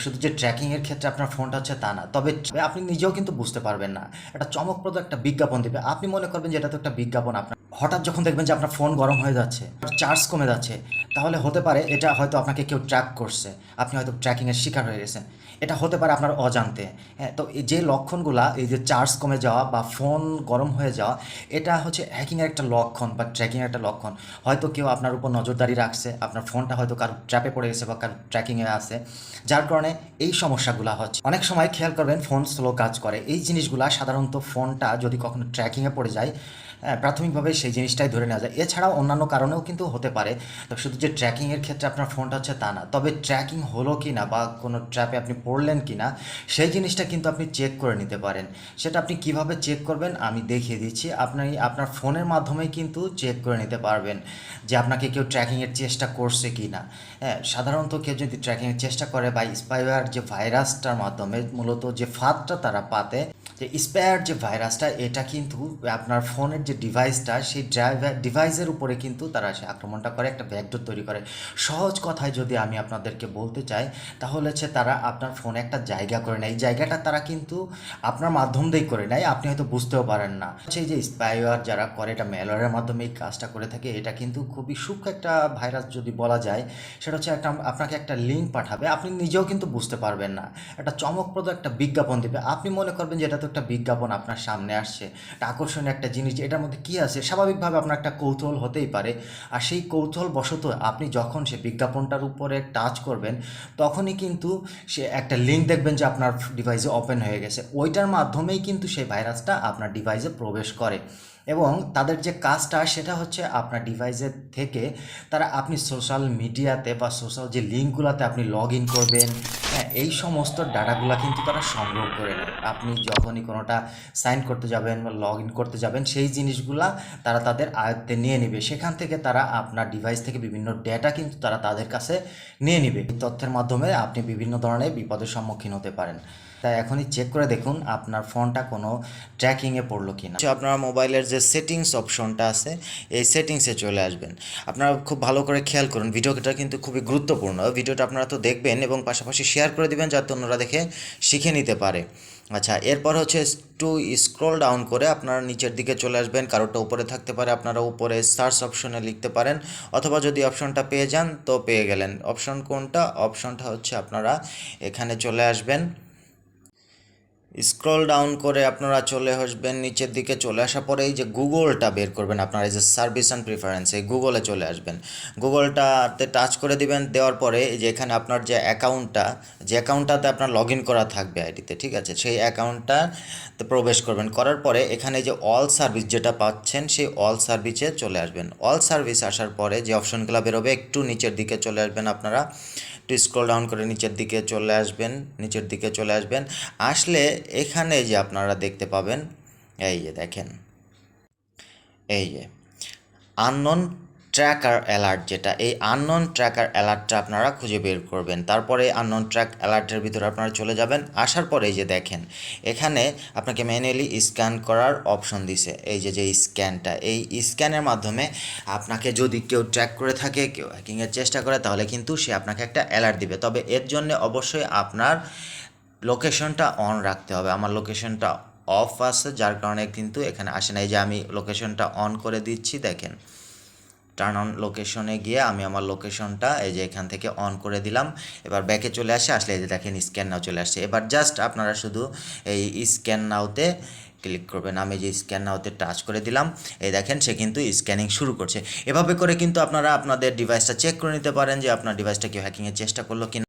শুধু যে ট্র্যাকিংয়ের ক্ষেত্রে আপনার ফোনটা হচ্ছে তা না, তবে আপনি নিজেও কিন্তু বুঝতে পারবেন না। একটা চমকপ্রদ একটা বিজ্ঞাপন দিবে, আপনি মনে করবেন যে এটা তো একটা বিজ্ঞাপন। আপনার হঠাৎ যখন দেখবেন যে আপনার ফোন গরম হয়ে যাচ্ছে, চার্জ কমে যাচ্ছে, তাহলে হতে পারে এটা হয়তো আপনাকে কেউ ট্র্যাক করছে, আপনি হয়তো ট্র্যাকিংয়ের শিকার হয়ে গেছেন। এটা হতে পারে আপনার অজান্তে। হ্যাঁ, তো এই যে লক্ষণগুলা, এই যে চার্জ কমে যাওয়া বা ফোন গরম হয়ে যাওয়া, এটা হচ্ছে হ্যাকিংয়ের একটা লক্ষণ বা ট্র্যাকিংয়ের একটা লক্ষণ। হয়তো কেউ আপনার উপর নজরদারি রাখছে, আপনার ফোনটা হয়তো কারো ট্র্যাপে পড়ে গেছে বা কারো ট্র্যাকিংয়ে আছে, যার কারণে এই সমস্যাগুলো হচ্ছে। অনেক সময় খেয়াল করবেন ফোন স্লো কাজ করে। এই জিনিসগুলা সাধারণত ফোনটা যদি কখনো ট্র্যাকিংয়ে পড়ে যায়, প্রাথমিকভাবে সেই জিনিসটাই ধরে নেওয়া যায়। এছাড়াও অন্যান্য কারণেও কিন্তু হতে পারে। তো শুধু যে ট্র্যাকিংয়ের ক্ষেত্রে আপনার ফোনটা হচ্ছে তা না, তবে ট্র্যাকিং হলো কি না বা কোনো ট্র্যাপে আপনি পড়লেন কি না, সেই জিনিসটা কিন্তু আপনি চেক করে নিতে পারেন। সেটা আপনি কিভাবে চেক করবেন আমি দেখিয়ে দিচ্ছি। আপনি আপনার ফোনের মাধ্যমেই কিন্তু চেক করে নিতে পারবেন যে আপনাকে কেউ ট্র্যাকিংয়ের চেষ্টা করছে কি না। হ্যাঁ, সাধারণত কেউ যদি ট্র্যাকিংয়ের চেষ্টা করে বা স্পাইওয়্যার যে ভাইরাসটার মাধ্যমে মূলত যে ফাঁদটা তারা পাতে, যে স্পেয়ার যে ভাইরাসটা, এটা কিন্তু আপনার ফোনের যে ডিভাইসটা, সেই ডিভাইসের উপরে কিন্তু তারা সে আক্রমণটা করে, একটা ব্যাকডোর তৈরি করে। সহজ কথায় যদি আমি আপনাদেরকে বলতে চাই, তাহলে হচ্ছে তারা আপনার ফোনে একটা জায়গা করে নেয়। এই জায়গাটা তারা কিন্তু আপনার মাধ্যম দিয়েই করে নেয়, আপনি হয়তো বুঝতেও পারেন না। সেই যে স্পাইওয়্যার যারা করে, এটা ম্যালওয়্যারের মাধ্যমে এই কাজটা করে থাকে। এটা কিন্তু খুবই সূক্ষ্ম একটা ভাইরাস যদি বলা যায়। সেটা হচ্ছে একটা আপনাকে একটা লিঙ্ক পাঠাবে, আপনি নিজেও কিন্তু বুঝতে পারবেন না। একটা চমকপ্রদ একটা বিজ্ঞাপন দিবে, আপনি মনে করবেন যে এটা তো একটা বিজ্ঞাপন আপনার সামনে আসছে, একটা আকর্ষণীয় একটা জিনিস, যে এটার মধ্যে কী আছে। স্বাভাবিকভাবে আপনার একটা কৌতূহল হতেই পারে। আর সেই কৌতূহল বশত আপনি যখন সে বিজ্ঞাপনটার উপরে টাচ করবেন, তখনই কিন্তু সে একটা লিঙ্ক দেখবেন যে আপনার ডিভাইসে ওপেন হয়ে গেছে। ওইটার মাধ্যমেই কিন্তু সেই ভাইরাসটা আপনার ডিভাইসে প্রবেশ করে। এবং তাদের যে কাজটা সেটা হচ্ছে আপনার ডিভাইসের থেকে তারা, আপনি সোশ্যাল মিডিয়াতে বা সোশ্যাল যে লিঙ্কগুলোতে আপনি লগ ইন করবেন, হ্যাঁ, এই সমস্ত ডাটাগুলো কিন্তু তারা সংগ্রহ করে নেয়। আপনি যখনই কোনোটা সাইন করতে যাবেন বা লগ ইন করতে যাবেন, সেই জিনিসগুলা তারা তাদের আয়ত্তে নিয়ে নেবে। সেখান থেকে তারা আপনার ডিভাইস থেকে বিভিন্ন ডেটা কিন্তু তারা তাদের কাছে নিয়ে নেবে। এই তথ্যের মাধ্যমে আপনি বিভিন্ন ধরনের বিপদের সম্মুখীন হতে পারেন। তাই এখনই চেক করে দেখুন আপনার ফোনটা কোনো ট্র্যাকিংয়ে পড়লো কি না। আপনার মোবাইলের যে সেটিংস অপশনটা আছে, এই সেটিংসে চলে আসবেন। আপনারা খুব ভালো করে খেয়াল করুন, ভিডিওটা কিন্তু খুবই গুরুত্বপূর্ণ। ভিডিওটা আপনারা তো দেখবেন এবং পাশাপাশি শেয়ার করে দিবেন যাতে অন্যরা দেখে শিখে নিতে পারে। আচ্ছা, এরপর হচ্ছে একটু স্ক্রল ডাউন করে আপনারা নিচের দিকে চলে আসবেন। কারোটা উপরে থাকতে পারে, আপনারা উপরে সার্চ অপশনে লিখতে পারেন, অথবা যদি অপশনটা পেয়ে যান তো পেয়ে গেলেন। অপশন কোনটা? অপশনটা হচ্ছে আপনারা এখানে চলে আসবেন, স্ক্রল ডাউন করে আপনারা চলে আসবেন নিচের দিকে। চলে আসার পরে এই যে গুগলটা বের করবেন, আপনারা এই যে সার্ভিস অ্যান্ড প্রিফারেন্স, এই গুগলে চলে আসবেন। গুগলটাতে টাচ করে দিবেন। দেওয়ার পরে এই যে এখানে আপনার যে অ্যাকাউন্টটাতে আপনার লগ ইন করা থাকবে আইডিতে, ঠিক আছে, সেই অ্যাকাউন্টটাতে প্রবেশ করবেন। করার পরে এখানে যে অল সার্ভিস যেটা পাচ্ছেন, সেই অল সার্ভিসে চলে আসবেন। অল সার্ভিস আসার পরে যে অপশনগুলো বেরোবে, একটু নিচের দিকে চলে আসবেন আপনারা, একটু স্ক্রল ডাউন করে নিচের দিকে চলে আসবেন। নিচের দিকে চলে আসবেন, আসলে এখানে যে আপনারা দেখতে পাবেন, এই যে দেখেন, এই যে আননোন ট্র্যাকার অ্যালার্ট, যেটা এই আননোন ট্র্যাকার অ্যালার্টটা আপনারা খুঁজে বের করবেন। তারপরে আননোন ট্র্যাক অ্যালার্টের ভিতরে আপনারা চলে যাবেন। আসার পরে এই যে দেখেন, এখানে আপনাকে ম্যানুয়ালি স্ক্যান করার অপশন দিছে। এই যে স্ক্যানটা, এই স্ক্যানের মাধ্যমে আপনাকে যদি কেউ ট্র্যাক করে থাকে, কেউ হ্যাকিংয়ের চেষ্টা করে, তাহলে কিন্তু সে আপনাকে একটা অ্যালার্ট দিবে। তবে এর জন্য অবশ্যই আপনার লোকেশনটা অন রাখতে হবে। আমার লোকেশনটা অফ আছে, যার কারণে কিন্তু এখানে আসে না। এই যে আমি লোকেশনটা অন করে দিচ্ছি, দেখেন, টার্ন অন লোকেশনে গিয়ে আমি আমার লোকেশনটা এই যে এখান থেকে অন করে দিলাম। এবার ব্যাকে চলে আসলে এই যে দেখেন স্ক্যান নাও চলে আসছে। এবার জাস্ট আপনারা শুধু এই স্ক্যান নাওতে ক্লিক করবেন। আমি যে স্ক্যান নাওতে টাচ করে দিলাম, এই দেখেন সে কিন্তু স্ক্যানিং শুরু করছে। এভাবে করে কিন্তু আপনারা আপনাদের ডিভাইসটা চেক করে নিতে পারেন যে আপনার ডিভাইসটা কেউ হ্যাকিংয়ের চেষ্টা করলো কিনা।